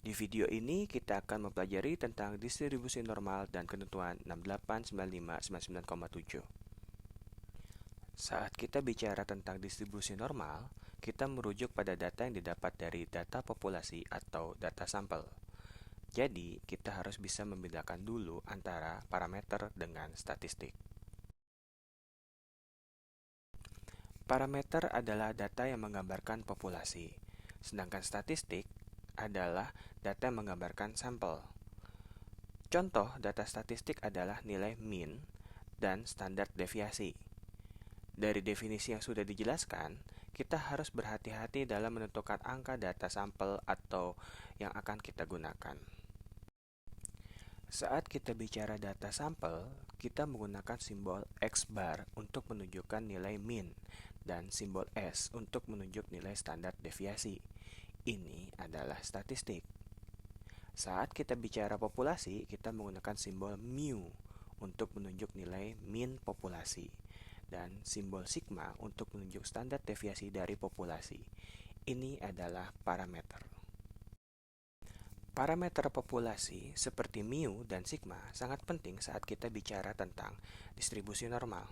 Di video ini kita akan mempelajari tentang distribusi normal dan ketentuan 689599,7. Saat kita bicara tentang distribusi normal, kita merujuk pada data yang didapat dari data populasi atau data sampel. Jadi, kita harus bisa membedakan dulu antara parameter dengan statistik. Parameter adalah data yang menggambarkan populasi, sedangkan statistik adalah data yang menggambarkan sampel. Contoh data statistik adalah nilai mean dan standar deviasi. Dari definisi yang sudah dijelaskan, kita harus berhati-hati dalam menentukan angka data sampel atau yang akan kita gunakan. Saat kita bicara data sampel, kita menggunakan simbol X bar untuk menunjukkan nilai mean dan simbol S untuk menunjuk nilai standar deviasi. Ini adalah statistik. Saat kita bicara populasi, kita menggunakan simbol mu untuk menunjuk nilai mean populasi dan simbol sigma untuk menunjuk standar deviasi dari populasi. Ini adalah parameter. Parameter populasi seperti mu dan sigma sangat penting saat kita bicara tentang distribusi normal.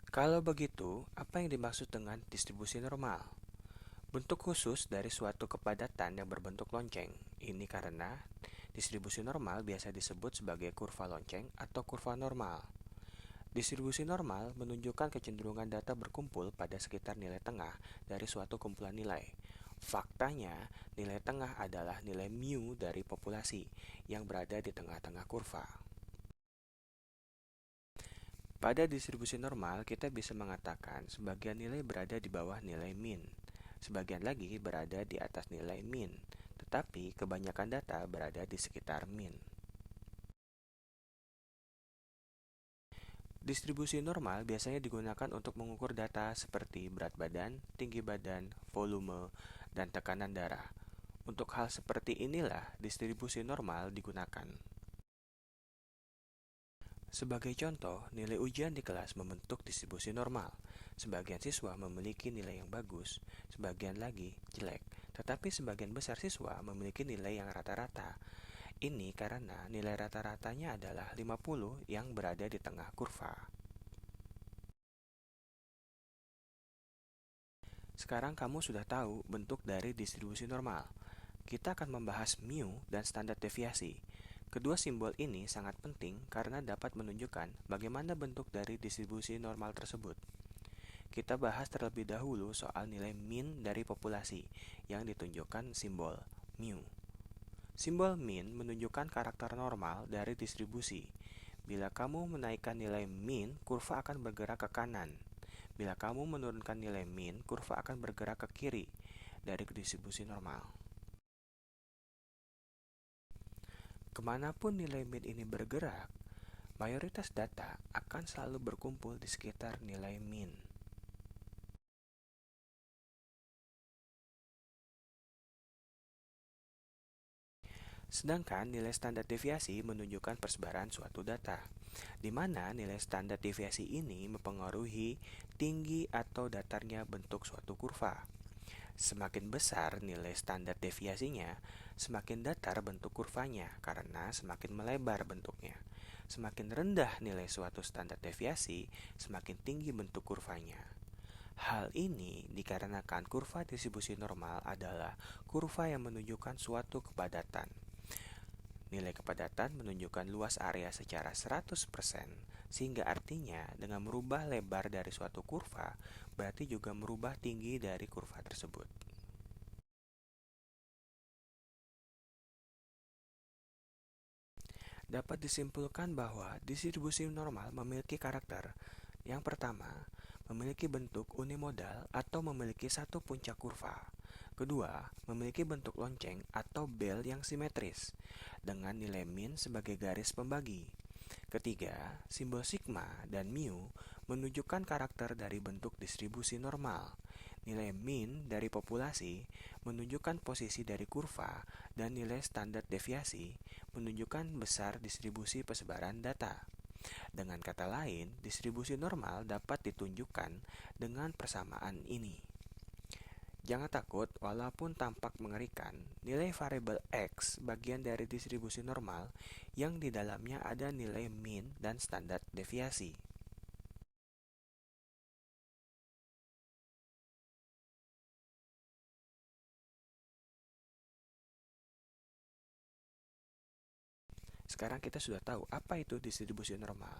Kalau begitu, apa yang dimaksud dengan distribusi normal? Bentuk khusus dari suatu kepadatan yang berbentuk lonceng. Ini karena distribusi normal biasa disebut sebagai kurva lonceng atau kurva normal. Distribusi normal menunjukkan kecenderungan data berkumpul pada sekitar nilai tengah dari suatu kumpulan nilai. Faktanya, nilai tengah adalah nilai mu dari populasi yang berada di tengah-tengah kurva. Pada distribusi normal, kita bisa mengatakan sebagian nilai berada di bawah nilai mean, sebagian lagi berada di atas nilai mean, tetapi kebanyakan data berada di sekitar mean. Distribusi normal biasanya digunakan untuk mengukur data seperti berat badan, tinggi badan, volume, dan tekanan darah. Untuk hal seperti inilah distribusi normal digunakan. Sebagai contoh, nilai ujian di kelas membentuk distribusi normal. Sebagian siswa memiliki nilai yang bagus, sebagian lagi jelek, tetapi sebagian besar siswa memiliki nilai yang rata-rata. Ini karena nilai rata-ratanya adalah 50 yang berada di tengah kurva. Sekarang kamu sudah tahu bentuk dari distribusi normal. Kita akan membahas mu dan standar deviasi. Kedua simbol ini sangat penting karena dapat menunjukkan bagaimana bentuk dari distribusi normal tersebut. Kita bahas terlebih dahulu soal nilai mean dari populasi yang ditunjukkan simbol mu. Simbol mean menunjukkan karakter normal dari distribusi. Bila kamu menaikkan nilai mean, kurva akan bergerak ke kanan. Bila kamu menurunkan nilai mean, kurva akan bergerak ke kiri dari distribusi normal. Kemanapun nilai mean ini bergerak, mayoritas data akan selalu berkumpul di sekitar nilai mean. Sedangkan nilai standar deviasi menunjukkan persebaran suatu data, di mana nilai standar deviasi ini mempengaruhi tinggi atau datarnya bentuk suatu kurva. Semakin besar nilai standar deviasinya, semakin datar bentuk kurvanya karena semakin melebar bentuknya. Semakin rendah nilai suatu standar deviasi, semakin tinggi bentuk kurvanya. Hal ini dikarenakan kurva distribusi normal adalah kurva yang menunjukkan suatu kepadatan. Nilai kepadatan menunjukkan luas area secara 100%, sehingga artinya dengan merubah lebar dari suatu kurva, berarti juga merubah tinggi dari kurva tersebut. Dapat disimpulkan bahwa distribusi normal memiliki karakter. Yang pertama, memiliki bentuk unimodal atau memiliki satu puncak kurva. Kedua, memiliki bentuk lonceng atau bel yang simetris dengan nilai mean sebagai garis pembagi. Ketiga, simbol sigma dan mu menunjukkan karakter dari bentuk distribusi normal. Nilai mean dari populasi menunjukkan posisi dari kurva dan nilai standar deviasi menunjukkan besar distribusi persebaran data. Dengan kata lain, distribusi normal dapat ditunjukkan dengan persamaan ini. Jangan takut, walaupun tampak mengerikan, nilai variabel X bagian dari distribusi normal yang di dalamnya ada nilai mean dan standar deviasi. Sekarang kita sudah tahu apa itu distribusi normal.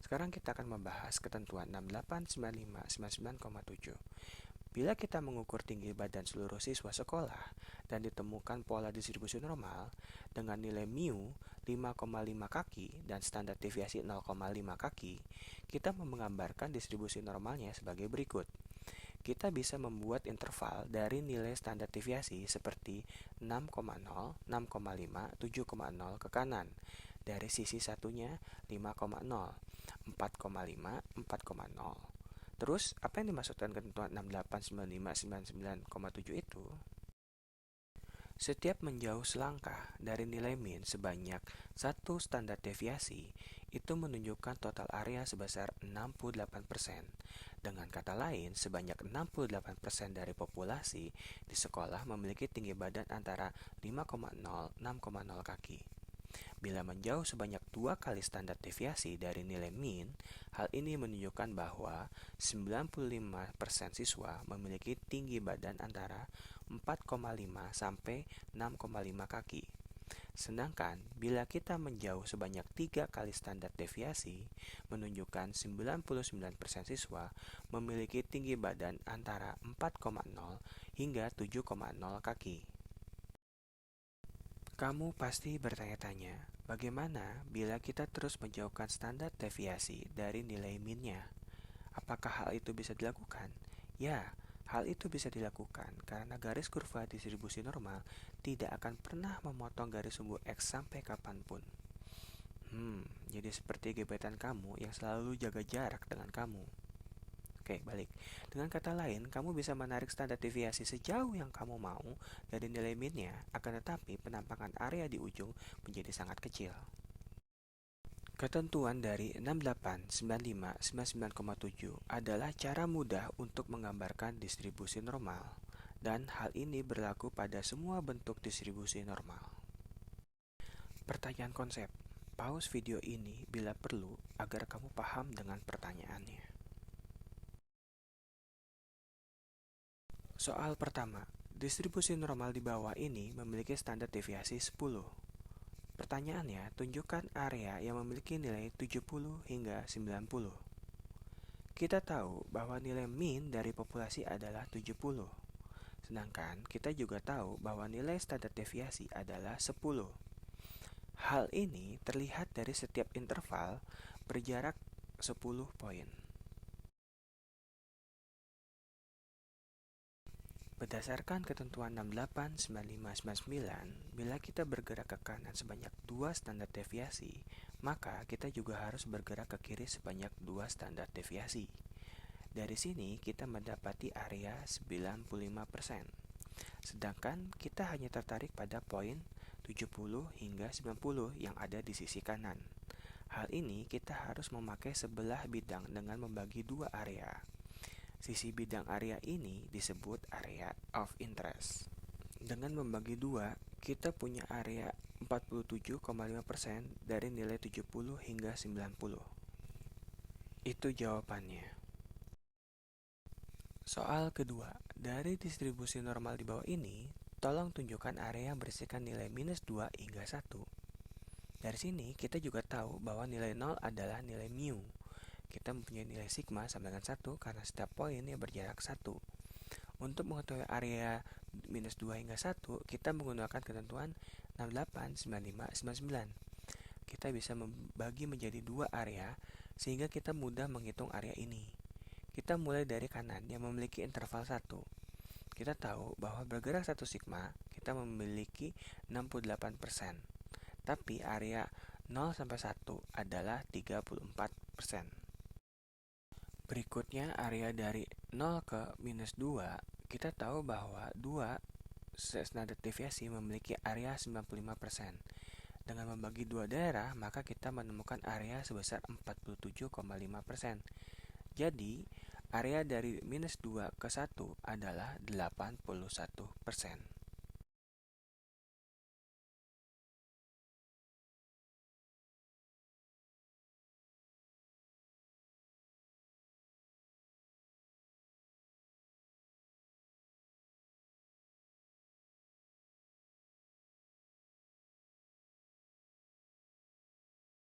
Sekarang kita akan membahas ketentuan 689599,7. Bila kita mengukur tinggi badan seluruh siswa sekolah dan ditemukan pola distribusi normal dengan nilai mu 5,5 kaki dan standar deviasi 0,5 kaki, kita menggambarkan distribusi normalnya sebagai berikut. Kita bisa membuat interval dari nilai standar deviasi seperti 6,0, 6,5, 7,0 ke kanan. Dari sisi satunya 5,0, 4,5, 4,0. Terus, apa yang dimaksudkan ketentuan 689599,7 itu? Setiap menjauh selangkah dari nilai min sebanyak satu standar deviasi, itu menunjukkan total area sebesar 68%. Dengan kata lain, sebanyak 68% dari populasi di sekolah memiliki tinggi badan antara 5,0-6,0 kaki. Bila menjauh sebanyak 2 kali standar deviasi dari nilai min, hal ini menunjukkan bahwa 95% siswa memiliki tinggi badan antara 4,5 sampai 6,5 kaki. Sedangkan bila kita menjauh sebanyak 3 kali standar deviasi, menunjukkan 99% siswa memiliki tinggi badan antara 4,0 hingga 7,0 kaki. Kamu pasti bertanya-tanya, bagaimana bila kita terus menjauhkan standar deviasi dari nilai min-nya? Apakah hal itu bisa dilakukan? Ya, hal itu bisa dilakukan karena garis kurva distribusi normal tidak akan pernah memotong garis sumbu X sampai kapanpun. Jadi seperti gebetan kamu yang selalu jaga jarak dengan kamu. Oke, balik. Dengan kata lain, kamu bisa menarik standar deviasi sejauh yang kamu mau dari nilai min-nya, akan tetapi penampakan area di ujung menjadi sangat kecil. Ketentuan dari 689599,7 adalah cara mudah untuk menggambarkan distribusi normal, dan hal ini berlaku pada semua bentuk distribusi normal. Pertanyaan konsep. Pause video ini bila perlu agar kamu paham dengan pertanyaannya. Soal pertama, distribusi normal di bawah ini memiliki standar deviasi 10. Pertanyaannya, tunjukkan area yang memiliki nilai 70 hingga 90. Kita tahu bahwa nilai min dari populasi adalah 70. Sedangkan kita juga tahu bahwa nilai standar deviasi adalah 10. Hal ini terlihat dari setiap interval berjarak 10 poin. Berdasarkan ketentuan 689599, bila kita bergerak ke kanan sebanyak 2 standar deviasi, maka kita juga harus bergerak ke kiri sebanyak 2 standar deviasi. Dari sini kita mendapati area 95%. Sedangkan kita hanya tertarik pada poin 70 hingga 90 yang ada di sisi kanan. Hal ini kita harus memakai sebelah bidang dengan membagi 2 area. Sisi bidang area ini disebut area of interest. Dengan membagi 2, kita punya area 47,5% dari nilai 70 hingga 90. Itu jawabannya. Soal kedua, dari distribusi normal di bawah ini, tolong tunjukkan area yang berisikan nilai minus 2 hingga 1. Dari sini, kita juga tahu bahwa nilai 0 adalah nilai mu. Kita mempunyai nilai sigma sama dengan 1 karena setiap poin yang berjarak 1. Untuk mengetahui area minus 2 hingga 1, kita menggunakan ketentuan 689599. Kita bisa membagi menjadi 2 area sehingga kita mudah menghitung area ini. Kita mulai dari kanan yang memiliki interval 1. Kita tahu bahwa bergerak 1 sigma, kita memiliki 68%. Tapi area 0 sampai 1 adalah 34%. Berikutnya area dari 0 ke minus 2, kita tahu bahwa 2 standar deviasi memiliki area 95%. Dengan membagi 2 daerah, maka kita menemukan area sebesar 47,5%. Jadi, Area dari minus 2 ke 1 adalah 81%.